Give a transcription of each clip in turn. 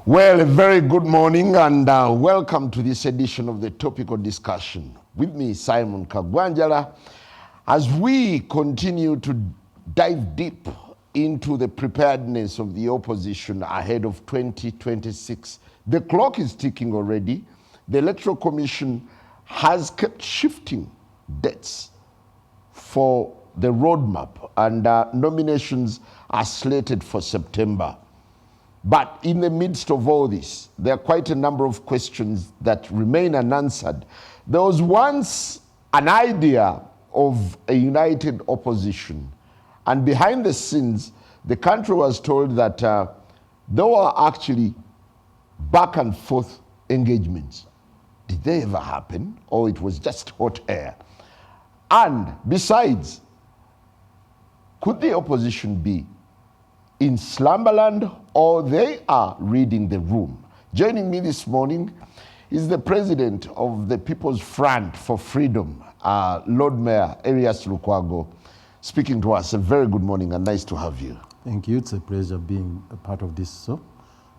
Well, a very good morning and welcome to this edition of the Topical Discussion. With me, Simon Kagwanjala, as we continue to dive deep into the preparedness of the opposition ahead of 2026. The clock is ticking already. The Electoral Commission has kept shifting dates for the roadmap, and nominations are slated for September. But in the midst of all this, there are quite a number of questions that remain unanswered. There was once an idea of a united opposition, and behind the scenes, the country was told that there were actually back and forth engagements. Did they ever happen, or it was just hot air? And besides, could the opposition be in slumberland, or they are reading the room? Joining me this morning is the president of the People's Front for Freedom, Lord Mayor Erias Lukwago, speaking to us. A very good morning and nice to have you. Thank you. It's a pleasure being a part of this. So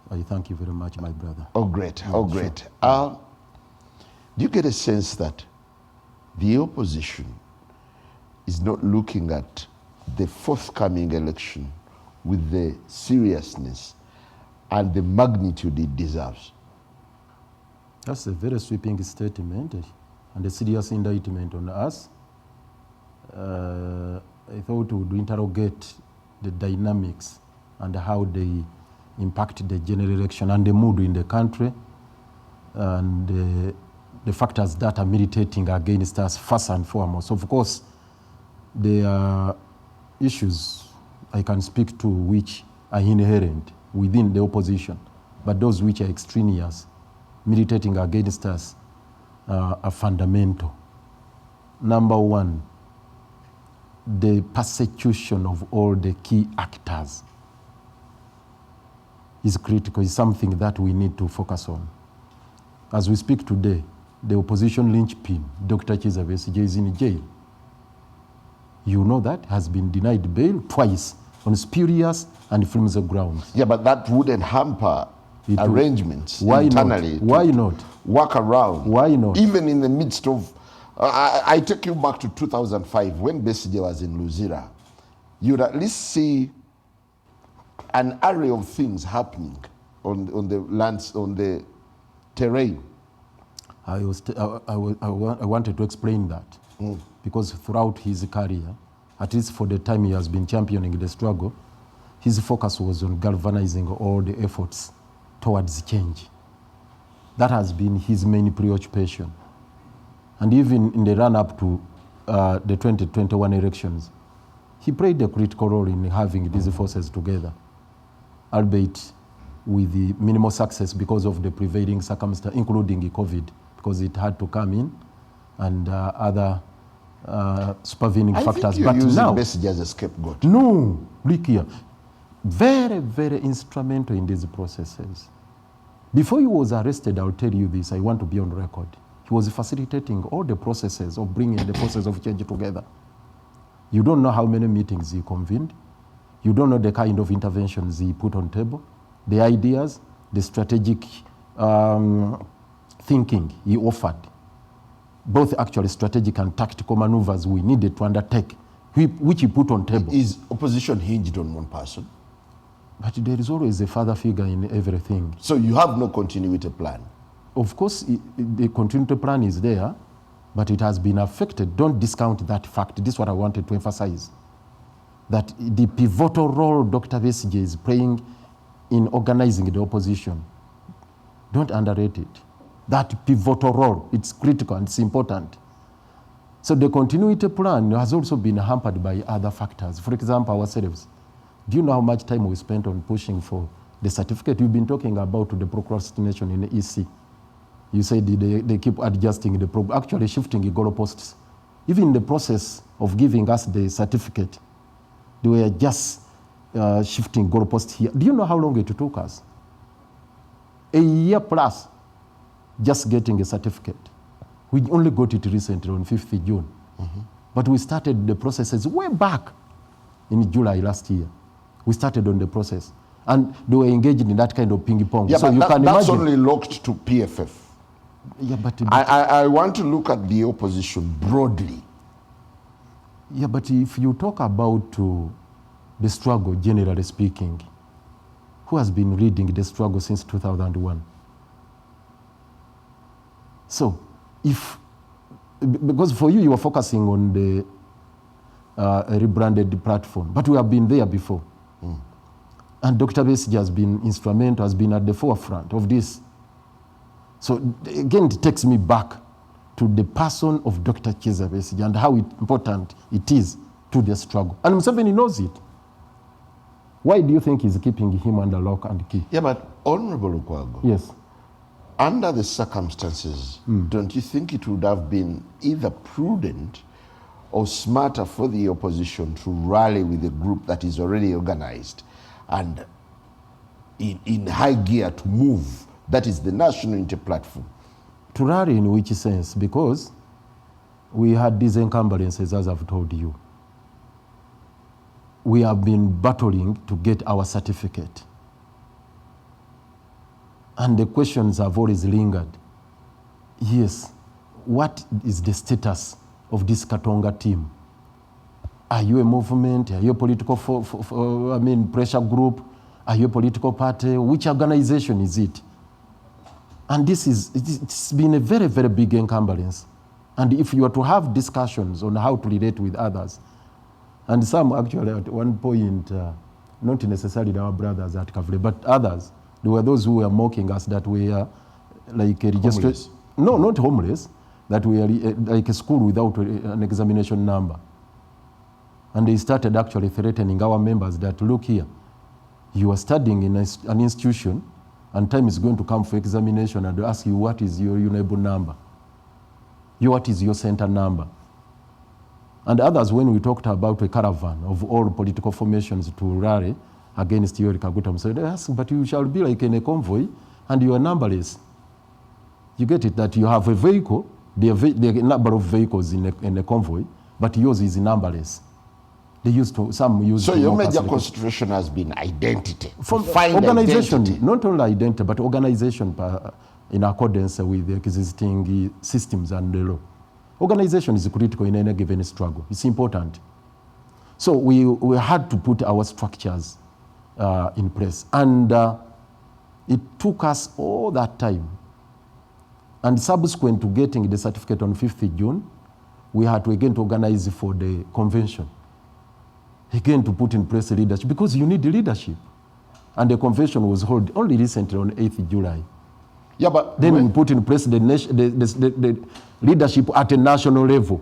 I thank you very much, my brother. Oh, great. Yeah, oh, great. Sure. Do you get a sense that the opposition is not looking at the forthcoming election with the seriousness and the magnitude it deserves? That's a very sweeping statement and a serious indictment on us. I thought we would interrogate the dynamics and how they impact the general election and the mood in the country, and the factors that are militating against us first and foremost. Of course, there are issues I can speak to which are inherent within the opposition, but those which are extraneous, militating against us, are fundamental. Number one, the persecution of all the key actors is critical, is something that we need to focus on. As we speak today, the opposition linchpin, Dr. Kizza Besigye, is in jail. You know that, has been denied bail twice on spurious and flimsy grounds. Yeah, but that wouldn't hamper arrangements internally. Why not? Work around. Why not? Even in the midst of, I take you back to 2005 when Besigye was in Luzira. You'd at least see an array of things happening on the lands, on the terrain. I wanted to explain that because throughout his career, at least for the time he has been championing the struggle, his focus was on galvanizing all the efforts towards change. That has been his main preoccupation. And even in the run-up to the 2021 elections, he played a critical role in having these forces together, albeit with the minimal success because of the prevailing circumstances, including COVID, because it had to come in, and other supervening factors. I think you're using Besigye as a scapegoat. No, look here. Very, very instrumental in these processes. Before he was arrested, I'll tell you this, I want to be on record. He was facilitating all the processes of bringing the process of change together. You don't know how many meetings he convened. You don't know the kind of interventions he put on table, the ideas, the strategic thinking he offered, both actually strategic and tactical maneuvers we needed to undertake, which he put on table. Is opposition hinged on one person? But there is always a father figure in everything. So you have no continuity plan? Of course, the continuity plan is there, but it has been affected. Don't discount that fact. This is what I wanted to emphasize. That the pivotal role Dr. Besigye is playing in organizing the opposition, don't underrate it. That pivotal role, it's critical and it's important. So the continuity plan has also been hampered by other factors. For example, ourselves. Do you know how much time we spent on pushing for the certificate? You've been talking about the procrastination in the EC. You said they keep adjusting actually shifting the goalposts. Even in the process of giving us the certificate, they were just shifting goalposts here. Do you know how long it took us? A year plus just getting a certificate. We only got it recently on 5th June. But we started the processes way back in July last year. We started on the process. And they were engaged in that kind of ping pong. Yeah, so but you can that's imagine. only locked to PFF. Yeah, but I want to look at the opposition broadly. yeah, but if you talk about the struggle, generally speaking, who has been reading the struggle since 2001? So, because for you are focusing on the rebranded platform, but we have been there before. And Dr. Besigye has been instrumental, has been at the forefront of this. So again, it takes me back to the person of Dr. Kizza Besigye and how important it is to the struggle. And Museveni knows it. Why do you think he's keeping him under lock and key? Yeah, but Honorable Lukwago, Yes. under the circumstances, don't you think it would have been either prudent or smarter for the opposition to rally with a group that is already organized and in high gear to move? That is the National Unity Platform. To rally in which sense? Because we had these encumbrances, as I've told you. We have been battling to get our certificate. And the questions have always lingered. Yes, what is the status of this Katonga team? Are you a movement? Are you a political pressure group? Are you a political party? Which organization is it? And it's been a very, very big encumbrance. And if you are to have discussions on how to relate with others, and some actually at one point, not necessarily our brothers at Kavule, but others, there were those who were mocking us that we are like a registered, no, not homeless, that we are like a school without an examination number. And they started actually threatening our members that, look here, you are studying in an institution, and time is going to come for examination and ask you what is your UNEBU number, what is your center number. And others, when we talked about a caravan of all political formations to rally against Yoweri Kaguta, said, yes, but you shall be like in a convoy and you are numberless. You get it, that you have a vehicle, there are a number of vehicles in a convoy, but yours is numberless. Some use so your major concentration has been identity. From find organization, identity. not only identity, but organization in accordance with the existing systems and the law. Organization is critical in any given struggle. It's important. So we had to put our structures in place. And it took us all that time. And subsequent to getting the certificate on 5th June, we had to again to organize for the convention. Again to put in place leadership, because you need leadership. And the convention was held only recently on 8th July. Yeah, but then we put in place the leadership at a national level.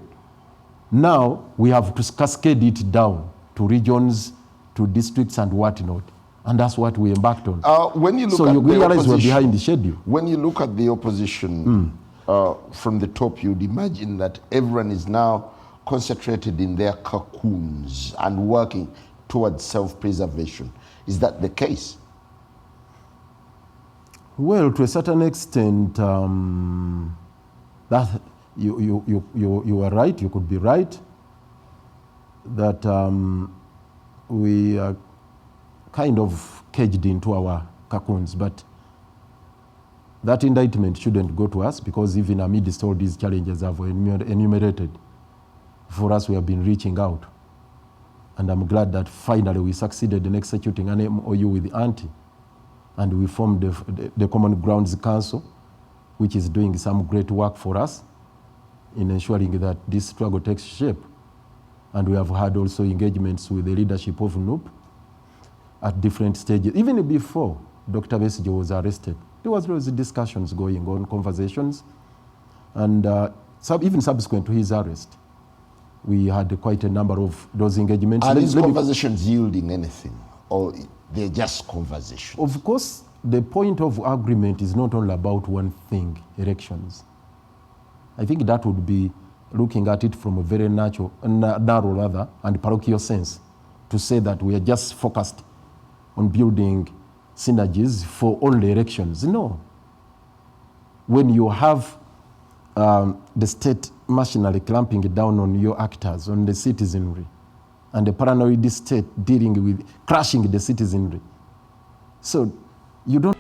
Now we have to cascade it down to regions, to districts and whatnot. And that's what we embarked on. When you look so at you realize opposition, we're behind the schedule. When you look at the opposition from the top, you'd imagine that everyone is now concentrated in their cocoons and working towards self-preservation. Is that the case? Well, to a certain extent, that you are right. You could be right that we are kind of caged into our cocoons, but that indictment shouldn't go to us, because even amidst all these challenges I've enumerated, for us we have been reaching out. And I'm glad that finally we succeeded in executing an MOU with the auntie. And we formed the Common Grounds Council, which is doing some great work for us in ensuring that this struggle takes shape. And we have had also engagements with the leadership of NUP at different stages. Even before Dr. Besigye was arrested, there was those discussions going on, conversations. And even subsequent to his arrest, we had quite a number of those engagements. Are these conversations yielding anything, or they're just conversations? Of course, the point of agreement is not only about one thing, elections. I think that would be looking at it from a very narrow and parochial sense, to say that we are just focused on building synergies for only elections. No. When you have the state machinery clamping down on your actors, on the citizenry, and the paranoid state dealing with crushing the citizenry, So you don't.